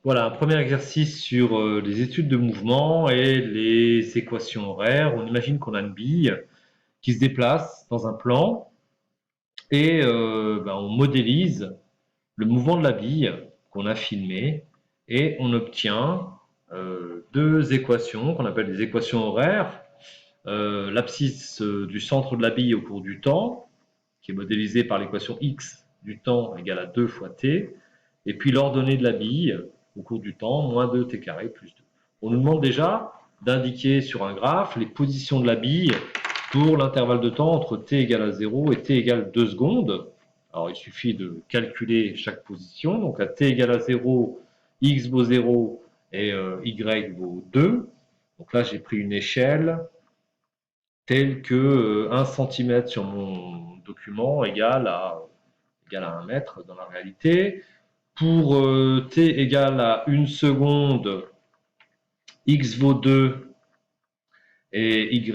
Voilà, un premier exercice sur les études de mouvement et les équations horaires. On imagine qu'on a une bille qui se déplace dans un plan et on modélise le mouvement de la bille qu'on a filmé et on obtient deux équations qu'on appelle des équations horaires. L'abscisse du centre de la bille au cours du temps, qui est modélisée par l'équation x du temps égale à 2 fois t, et puis l'ordonnée de la bille au cours du temps, moins 2t carré plus 2. On nous demande déjà d'indiquer sur un graphe les positions de la bille pour l'intervalle de temps entre t égale à 0 et t égale 2 secondes. Alors il suffit de calculer chaque position. Donc à t égale à 0, x vaut 0 et y vaut 2. Donc là j'ai pris une échelle telle que 1 cm sur mon document égale à 1 mètre dans la réalité. Pour t égale à 1 seconde, x vaut 2 et y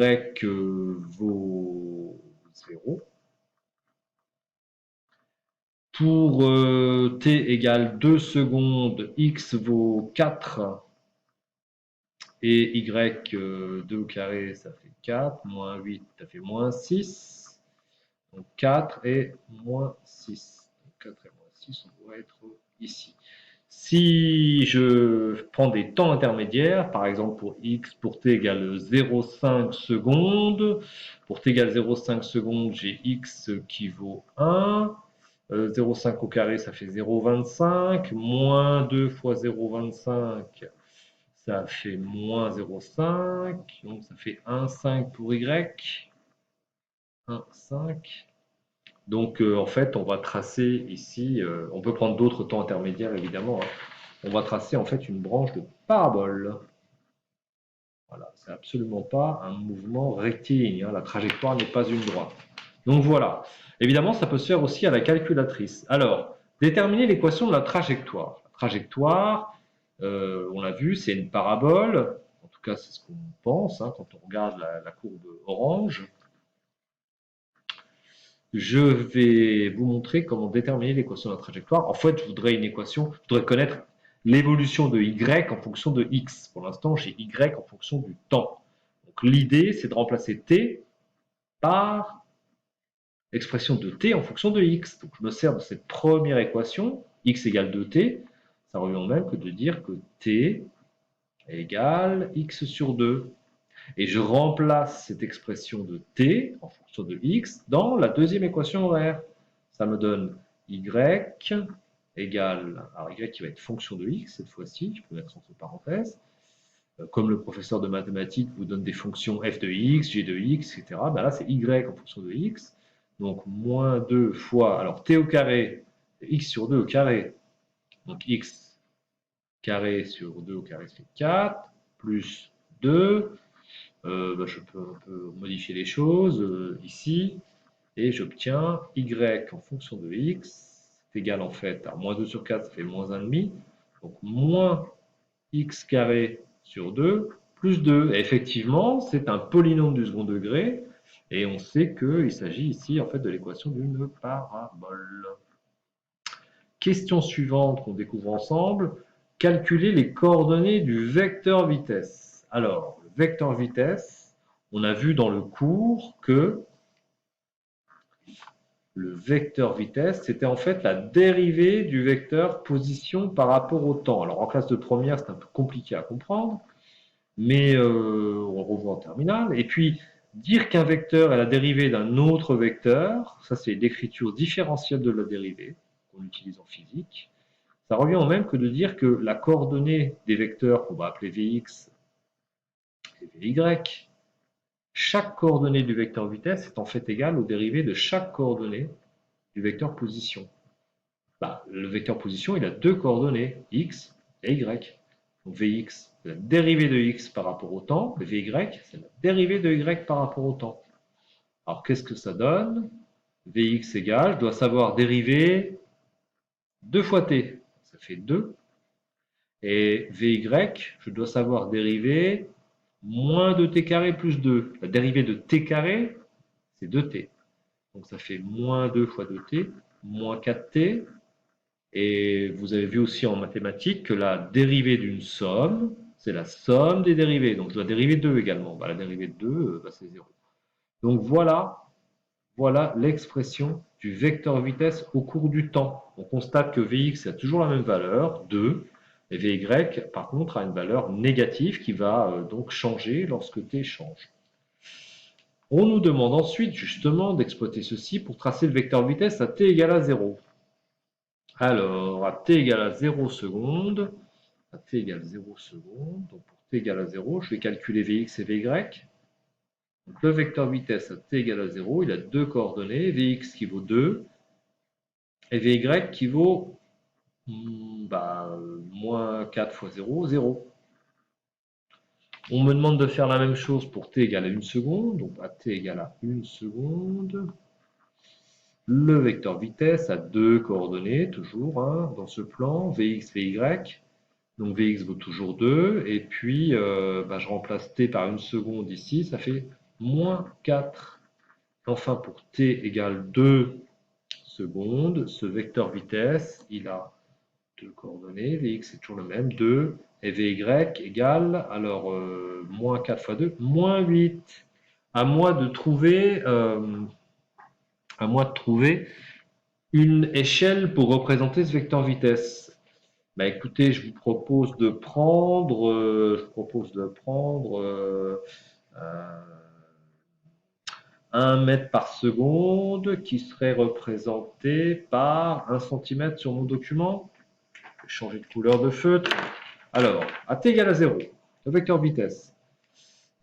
vaut 0. Pour t égale 2 secondes, x vaut 4 et y 2 au carré, ça fait 4, moins 8, ça fait moins 6. Donc 4 et moins 6. Donc 4 et moins 6, on doit être ici. Si je prends des temps intermédiaires, par exemple pour x, pour t égale 0,5 secondes, pour t égale 0,5 secondes, j'ai x qui vaut 1, 0,5 au carré, ça fait 0,25, moins 2 fois 0,25, ça fait moins 0,5, donc ça fait 1,5 pour y, 1,5. Donc en fait, on va tracer ici, on peut prendre d'autres temps intermédiaires évidemment, hein. On va tracer en fait une branche de parabole. Voilà, c'est absolument pas un mouvement rectiligne, hein. La trajectoire n'est pas une droite. Donc voilà. Évidemment, ça peut se faire aussi à la calculatrice. Alors, déterminer l'équation de la trajectoire. La trajectoire, on l'a vu, c'est une parabole. En tout cas, c'est ce qu'on pense hein, quand on regarde la courbe orange. Je vais vous montrer comment déterminer l'équation de la trajectoire. En fait, je voudrais une équation, je voudrais connaître l'évolution de y en fonction de x. Pour l'instant, j'ai y en fonction du temps. Donc l'idée, c'est de remplacer t par l'expression de t en fonction de x. Donc je me sers de cette première équation, x égale 2t. Ça revient au même que de dire que t égale x sur 2. Et je remplace cette expression de t en fonction de x dans la deuxième équation horaire. Ça me donne y égale, alors y qui va être fonction de x cette fois-ci, je peux mettre entre parenthèses, comme le professeur de mathématiques vous donne des fonctions f de x, g de x, etc. Ben là c'est y en fonction de x, donc moins 2 fois, alors t au carré, x sur 2 au carré, donc x carré sur 2 au carré c'est 4, plus 2, je peux un peu modifier les choses ici, et j'obtiens y en fonction de x, c'est égal en fait à moins 2 sur 4, ça fait moins 1,5, donc moins x carré sur 2 plus 2. Et effectivement, c'est un polynôme du second degré, et on sait qu'il s'agit ici en fait de l'équation d'une parabole. Question suivante qu'on découvre ensemble, calculer les coordonnées du vecteur vitesse. Alors, le vecteur vitesse, on a vu dans le cours que le vecteur vitesse, c'était en fait la dérivée du vecteur position par rapport au temps. Alors en classe de première, c'est un peu compliqué à comprendre, mais on le revoit en terminale. Et puis, dire qu'un vecteur est la dérivée d'un autre vecteur, ça c'est l'écriture différentielle de la dérivée qu'on utilise en physique. Ça revient au même que de dire que la coordonnée des vecteurs qu'on va appeler Vx et Vy, chaque coordonnée du vecteur vitesse est en fait égale aux dérivées de chaque coordonnée du vecteur position. Le vecteur position, il a deux coordonnées, x et y. Donc Vx, c'est la dérivée de x par rapport au temps, et Vy, c'est la dérivée de y par rapport au temps. Alors qu'est-ce que ça donne? Vx égale, je dois savoir dériver 2 fois t, ça fait 2. Et Vy, je dois savoir dériver moins 2t carré plus 2. La dérivée de t carré, c'est 2t. Donc ça fait moins 2 fois 2t, moins 4t, Et vous avez vu aussi en mathématiques que la dérivée d'une somme, c'est la somme des dérivées. Donc je dois dériver 2 également. Bah, la dérivée de 2, bah, c'est 0. Donc voilà l'expression du vecteur vitesse au cours du temps. On constate que Vx a toujours la même valeur, 2, et Vy, par contre, a une valeur négative qui va donc changer lorsque t change. On nous demande ensuite justement d'exploiter ceci pour tracer le vecteur vitesse à t égale à 0. Alors, à t égale à 0 secondes, à t égale 0 secondes, donc pour t égale à 0, je vais calculer Vx et Vy. Donc le vecteur vitesse à t égale à 0, il a deux coordonnées, Vx qui vaut 2 et Vy qui vaut moins 4 fois 0, 0. On me demande de faire la même chose pour t égale à 1 seconde, donc à t égale à 1 seconde. Le vecteur vitesse a deux coordonnées, toujours, hein, dans ce plan, Vx, Vy. Donc Vx vaut toujours 2, et puis je remplace t par 1 seconde ici, ça fait moins 4. Enfin, pour t égale 2 secondes, ce vecteur vitesse, il a deux coordonnées, Vx est toujours le même, 2, et Vy égale, alors, moins 4 fois 2, moins 8. À moi de trouver, une échelle pour représenter ce vecteur vitesse. Bah écoutez, je vous propose de prendre, 1 mètre par seconde qui serait représenté par 1 cm sur mon document. Je vais changer de couleur de feutre. Alors, à t égale à 0, le vecteur vitesse.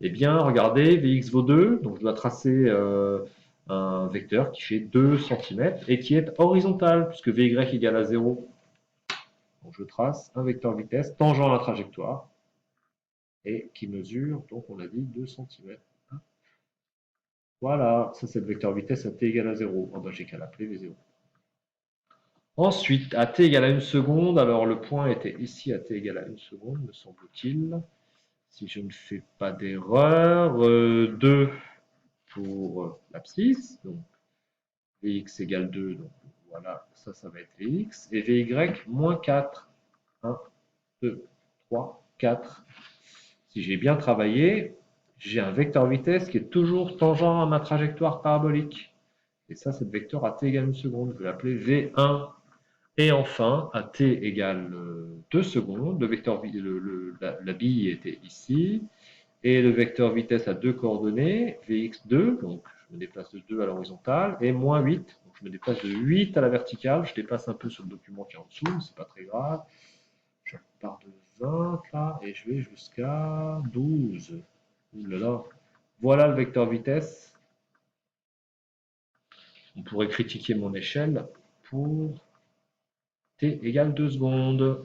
Eh bien, regardez, Vx vaut 2, donc je dois tracer un vecteur qui fait 2 cm et qui est horizontal, puisque Vy égale à 0. Donc je trace un vecteur vitesse tangent à la trajectoire et qui mesure, donc on a dit 2 cm. Voilà, ça c'est le vecteur vitesse à t égale à 0. Oh, j'ai qu'à l'appeler V0. Ensuite, à t égale à 1 seconde, alors le point était ici à t égale à 1 seconde, me semble-t-il. Si je ne fais pas d'erreur, 2 pour l'abscisse, donc Vx égale 2, donc voilà, ça va être Vx, et Vy moins 4. 1, 2, 3, 4. Si j'ai bien travaillé, j'ai un vecteur vitesse qui est toujours tangent à ma trajectoire parabolique. Et ça, c'est le vecteur à t égale 1 seconde. Je vais l'appeler V1. Et enfin, à t égale 2 secondes, le vecteur, la bille était ici. Et le vecteur vitesse a deux coordonnées, Vx2, donc je me déplace de 2 à l'horizontale, et moins 8, donc je me déplace de 8 à la verticale. Je dépasse un peu sur le document qui est en dessous, mais c'est pas très grave. Je pars de 20 là, et je vais jusqu'à 12. Ouh là là. Voilà le vecteur vitesse. On pourrait critiquer mon échelle pour t égale 2 secondes.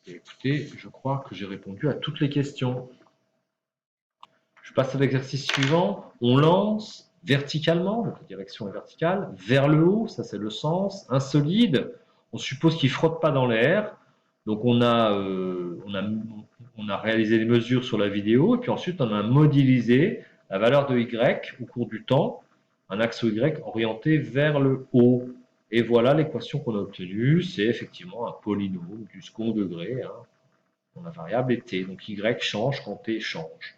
Et écoutez, je crois que j'ai répondu à toutes les questions. Je passe à l'exercice suivant. On lance verticalement, donc la direction est verticale, vers le haut, ça c'est le sens, un solide. On suppose qu'il ne frotte pas dans l'air. Donc on a réalisé des mesures sur la vidéo, et puis ensuite on a modélisé la valeur de Y au cours du temps, un axe Y orienté vers le haut. Et voilà l'équation qu'on a obtenue, c'est effectivement un polynôme du second degré, hein, dont la variable est t. Donc Y change quand t change.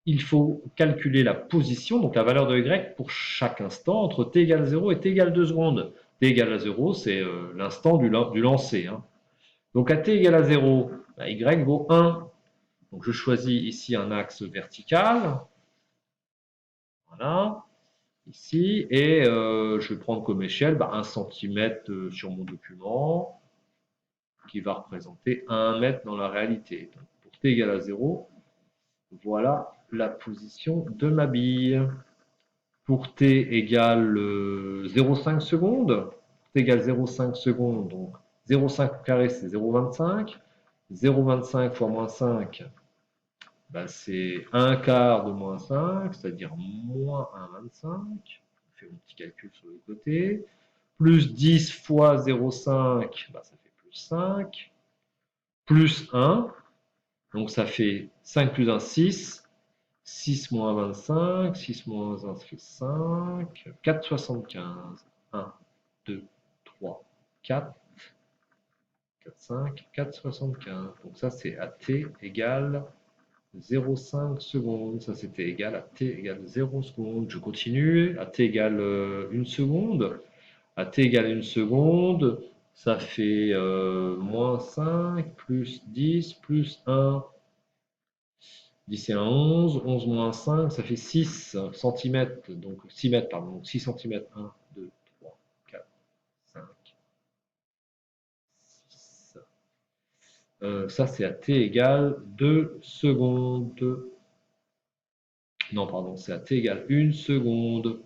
Il faut calculer la position, donc la valeur de Y pour chaque instant entre t égale 0 et t égale 2 secondes. T égale à 0, c'est l'instant du lancer, hein. Donc à t égale à 0, Y vaut 1. Donc je choisis ici un axe vertical. Voilà, ici. Et je vais prendre comme échelle 1 cm sur mon document, qui va représenter 1 mètre dans la réalité. Donc pour t égale à 0, voilà la position de ma bille. Pour t égale 0,5 secondes, t égale 0,5 secondes, donc 0,5 au carré c'est 0,25, 0,25 fois moins 5, c'est 1 quart de moins 5, c'est-à-dire moins 1,25, on fait un petit calcul sur le côté, plus 10 fois 0,5, ça fait plus 5, plus 1, donc ça fait 5 plus 1, 6, 6 moins 25, 6 moins 1, ça fait 5, 4,75. 1. 2, 3, 4, 4, 5, 4,75. Donc ça, c'est à t égale 0,5 secondes. Ça, c'était égal à t égale 0 secondes. Je continue. À t égale 1 seconde. À t égale 1 seconde, ça fait moins 5, plus 10, plus 1. 10 et 1, 11. 11 moins 5, ça fait 6 cm. Donc 6 mètres, pardon. Donc 6 cm. 1, 2, 3, 4, 5, 6. Ça, c'est à t égale 2 secondes. Non, pardon, c'est à t égale 1 seconde.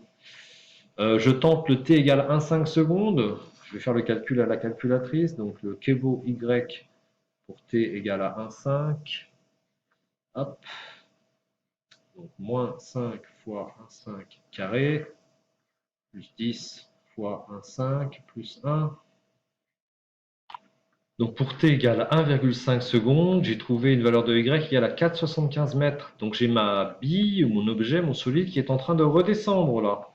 Je tente le t égale 1,5 secondes. Je vais faire le calcul à la calculatrice. Donc le kevo y pour t égale à 1,5. Hop. Donc moins 5 fois 1,5 carré, plus 10 fois 1,5 plus 1. Donc pour t égale à 1,5 secondes, j'ai trouvé une valeur de y égale à 4,75 mètres. Donc j'ai ma bille, mon objet, mon solide qui est en train de redescendre là.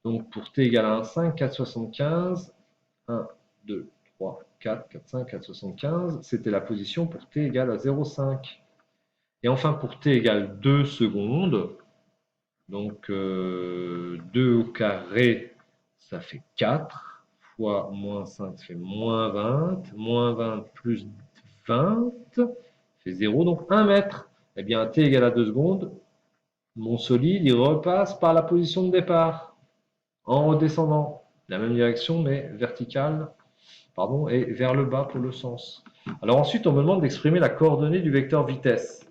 Donc pour t égale à 1,5, 4,75, 1, 2, 3, 4, 4, 5, 4,75, c'était la position pour t égale à 0,5. Et enfin pour t égale 2 secondes, donc 2 au carré, ça fait 4, fois moins 5, ça fait moins 20, moins 20 plus 20, ça fait 0, donc 1 mètre. Eh bien, t égale à 2 secondes, mon solide, il repasse par la position de départ, en redescendant. La même direction, mais verticale, pardon, et vers le bas pour le sens. Alors ensuite, on me demande d'exprimer la coordonnée du vecteur vitesse.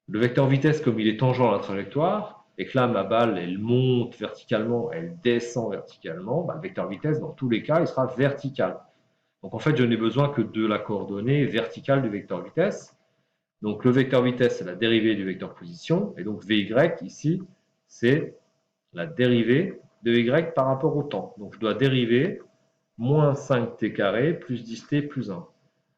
Le vecteur vitesse, comme il est tangent à la trajectoire, et que là, ma balle, elle monte verticalement, elle descend verticalement, bah, le vecteur vitesse, dans tous les cas, il sera vertical. Donc en fait, je n'ai besoin que de la coordonnée verticale du vecteur vitesse. Donc le vecteur vitesse, c'est la dérivée du vecteur position, et donc Vy, ici, c'est la dérivée de y par rapport au temps. Donc je dois dériver moins 5t carré plus 10t plus 1.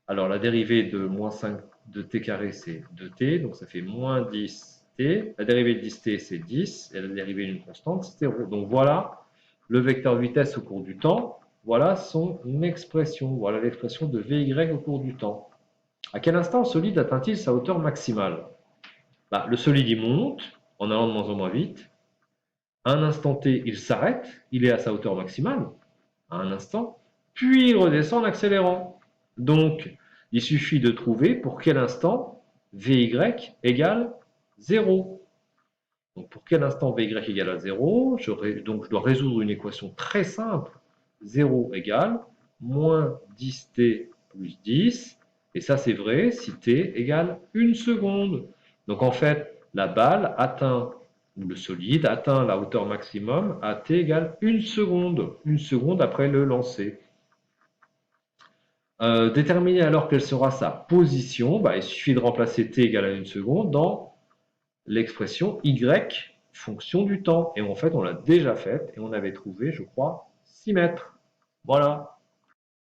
Alors la dérivée de moins 5 de t carré, c'est 2t, donc ça fait moins 10t. La dérivée de 10t, c'est 10, et la dérivée d'une constante, c'est 0. Donc voilà le vecteur vitesse au cours du temps. Voilà son expression. Voilà l'expression de Vy au cours du temps. À quel instant le solide atteint-il sa hauteur maximale? Bah, le solide, il monte en allant de moins en moins vite. À un instant t, il s'arrête, il est à sa hauteur maximale, à un instant, puis il redescend en accélérant. Donc, il suffit de trouver pour quel instant Vy égale 0. Donc, pour quel instant Vy égale à 0, donc je dois résoudre une équation très simple. 0 égale moins 10t plus 10. Et ça, c'est vrai si t égale 1 seconde. Donc, en fait, la balle atteint, ou le solide atteint la hauteur maximum à t égale 1 seconde. 1 seconde après le lancer. Déterminer alors quelle sera sa position, bah, il suffit de remplacer t égale à 1 seconde dans l'expression y fonction du temps. Et en fait, on l'a déjà faite et on avait trouvé, je crois, 6 mètres. Voilà.